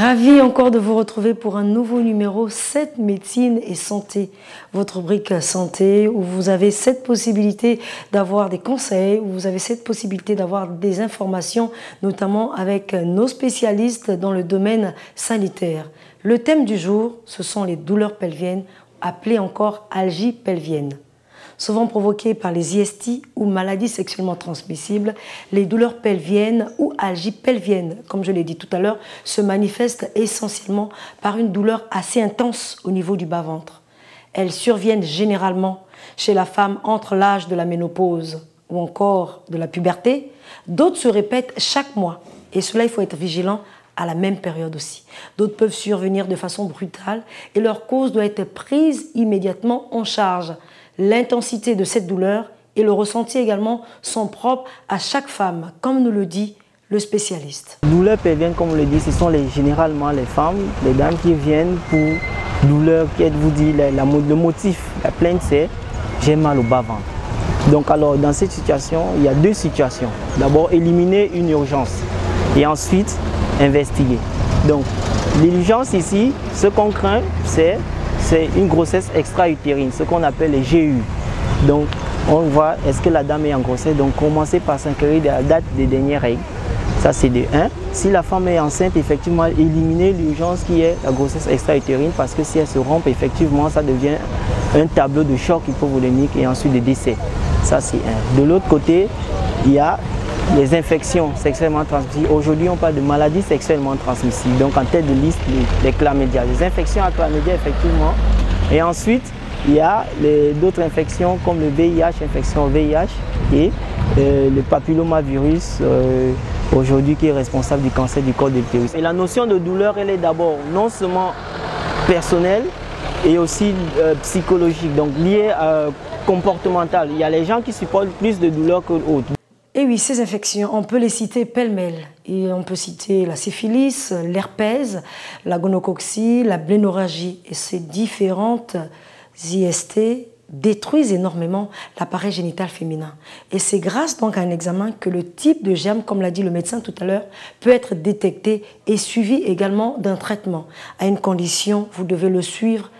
Ravi encore de vous retrouver pour un nouveau numéro 7 médecine et santé, votre rubrique santé où vous avez cette possibilité d'avoir des conseils, où vous avez cette possibilité d'avoir des informations, notamment avec nos spécialistes dans le domaine sanitaire. Le thème du jour, ce sont les douleurs pelviennes, appelées encore algies pelviennes. Souvent provoquées par les IST ou maladies sexuellement transmissibles, les douleurs pelviennes ou algies pelviennes, comme je l'ai dit tout à l'heure, se manifestent essentiellement par une douleur assez intense au niveau du bas-ventre. Elles surviennent généralement chez la femme entre l'âge de la ménopause ou encore de la puberté. D'autres se répètent chaque mois et cela, il faut être vigilant à la même période aussi. D'autres peuvent survenir de façon brutale et leur cause doit être prise immédiatement en charge. L'intensité de cette douleur et le ressenti également sont propres à chaque femme, comme nous le dit le spécialiste. Douleurs pelviennes, comme on le dit, ce sont généralement les femmes, les dames qui viennent pour douleur, qui vous dit le motif, la plainte c'est « j'ai mal au bas-ventre ». Donc alors dans cette situation, il y a deux situations. D'abord éliminer une urgence et ensuite investiguer. Donc l'urgence ici, ce qu'on craint c'est une grossesse extra-utérine, ce qu'on appelle les GU. Donc, on voit est-ce que la dame est en grossesse. Donc, commencer par s'inquiéter de la date des dernières règles. Ça, c'est de 1. Si la femme est enceinte, effectivement, éliminer l'urgence qui est la grossesse extra-utérine parce que si elle se rompt, effectivement, ça devient un tableau de choc hypovolémique et ensuite de décès. Ça, c'est 1. De l'autre côté, il y a les infections sexuellement transmissibles. Aujourd'hui, on parle de maladies sexuellement transmissibles. Donc, en tête de liste, les chlamydia. Les infections à chlamydia, effectivement. Et ensuite, il y a d'autres infections comme le VIH, infection au VIH et le papillomavirus, aujourd'hui, qui est responsable du cancer du col de l'utérus. Et la notion de douleur, elle est d'abord non seulement personnelle et aussi psychologique, donc liée comportementale. Il y a les gens qui supportent plus de douleur que d'autres. Et oui, ces infections, on peut les citer pêle-mêle. Et on peut citer la syphilis, l'herpès, la gonococcie, la blénorragie. Et ces différentes IST détruisent énormément l'appareil génital féminin. Et c'est grâce donc à un examen que le type de germe, comme l'a dit le médecin tout à l'heure, peut être détecté et suivi également d'un traitement. À une condition, vous devez le suivre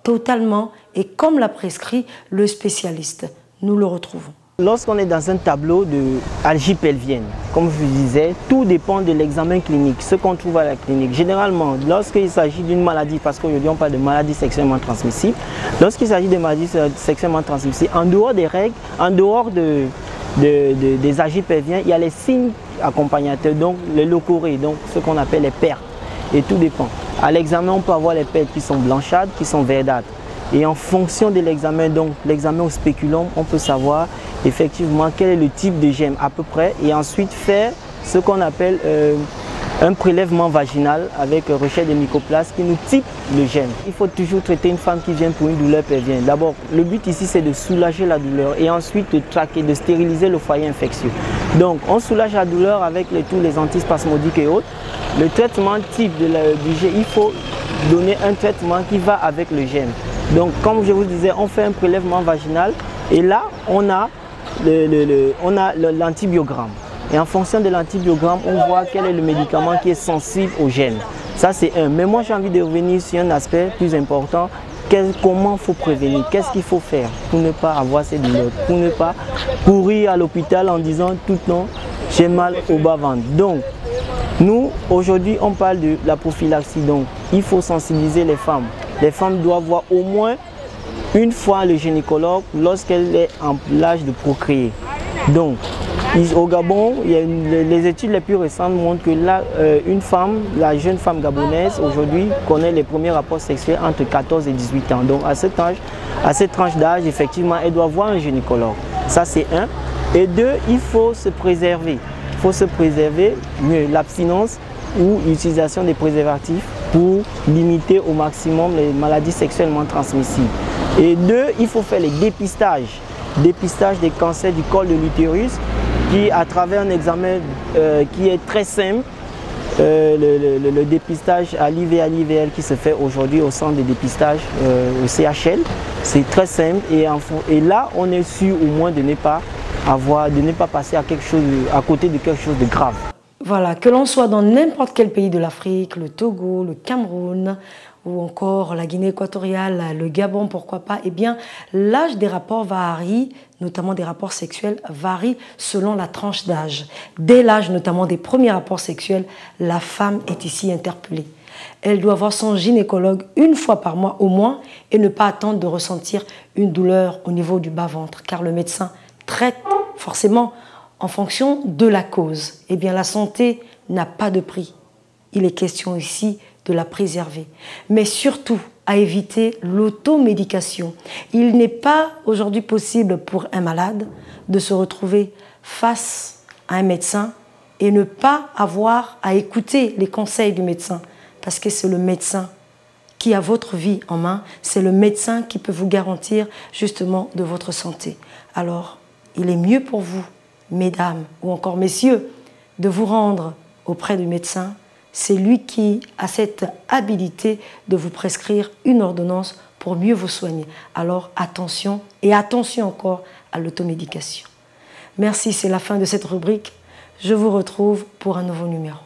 totalement et comme l'a prescrit le spécialiste. Nous le retrouvons. Lorsqu'on est dans un tableau d'algie pelvienne, comme je vous disais, tout dépend de l'examen clinique, ce qu'on trouve à la clinique. Généralement, lorsqu'il s'agit d'une maladie, parce qu'aujourd'hui on parle de maladies sexuellement transmissibles, lorsqu'il s'agit de maladies sexuellement transmissibles, en dehors des règles, en dehors des algies pelviennes, il y a les signes accompagnateurs, donc les leucorrhées, donc ce qu'on appelle les pertes, et tout dépend. À l'examen, on peut avoir les pertes qui sont blanchâtres, qui sont verdâtres. Et en fonction de l'examen, donc l'examen au spéculum, on peut savoir effectivement quel est le type de germe à peu près et ensuite faire ce qu'on appelle un prélèvement vaginal avec recherche de mycoplasmes qui nous type le germe. Il faut toujours traiter une femme qui vient pour une douleur pelvienne. D'abord, le but ici c'est de soulager la douleur et ensuite de traquer, de stériliser le foyer infectieux. Donc on soulage la douleur avec tous les antispasmodiques et autres. Le traitement type du germe, il faut donner un traitement qui va avec le germe. Donc comme je vous disais, on fait un prélèvement vaginal et là on a l'antibiogramme. Et en fonction de l'antibiogramme, on voit quel est le médicament qui est sensible au gène. Ça c'est un. Mais moi j'ai envie de revenir sur un aspect plus important. Comment il faut prévenir? Qu'est-ce qu'il faut faire pour ne pas avoir ces douleurs? Pour ne pas courir à l'hôpital en disant tout le temps j'ai mal au bas-ventre. Donc nous aujourd'hui on parle de la prophylaxie. Donc il faut sensibiliser les femmes. Les femmes doivent voir au moins une fois le gynécologue lorsqu'elle est en l'âge de procréer. Donc, au Gabon, les études les plus récentes montrent que une femme, la jeune femme gabonaise, aujourd'hui, connaît les premiers rapports sexuels entre 14 et 18 ans. Donc, à cette tranche d'âge, effectivement, elle doit voir un gynécologue. Ça, c'est un. Et deux, il faut se préserver. Il faut se préserver, l'abstinence ou l'utilisation des préservatifs pour limiter au maximum les maladies sexuellement transmissibles. Et deux, il faut faire les dépistages. Dépistage des cancers du col de l'utérus qui, à travers un examen qui est très simple, le dépistage à l'IVL qui se fait aujourd'hui au centre de dépistage au CHL, c'est très simple et là on est sûr au moins de ne pas passer à côté de quelque chose de grave. Voilà, que l'on soit dans n'importe quel pays de l'Afrique, le Togo, le Cameroun ou encore la Guinée équatoriale, le Gabon, pourquoi pas, eh bien, l'âge des rapports varie, notamment des rapports sexuels, varie selon la tranche d'âge. Dès l'âge notamment des premiers rapports sexuels, la femme est ici interpellée. Elle doit voir son gynécologue une fois par mois au moins et ne pas attendre de ressentir une douleur au niveau du bas-ventre, car le médecin traite forcément en fonction de la cause. Eh bien, la santé n'a pas de prix. Il est question ici de la préserver. Mais surtout, à éviter l'automédication. Il n'est pas aujourd'hui possible pour un malade de se retrouver face à un médecin et ne pas avoir à écouter les conseils du médecin. Parce que c'est le médecin qui a votre vie en main. C'est le médecin qui peut vous garantir justement de votre santé. Alors, il est mieux pour vous, mesdames ou encore messieurs, de vous rendre auprès du médecin. C'est lui qui a cette habilité de vous prescrire une ordonnance pour mieux vous soigner. Alors attention et attention encore à l'automédication. Merci, c'est la fin de cette rubrique. Je vous retrouve pour un nouveau numéro.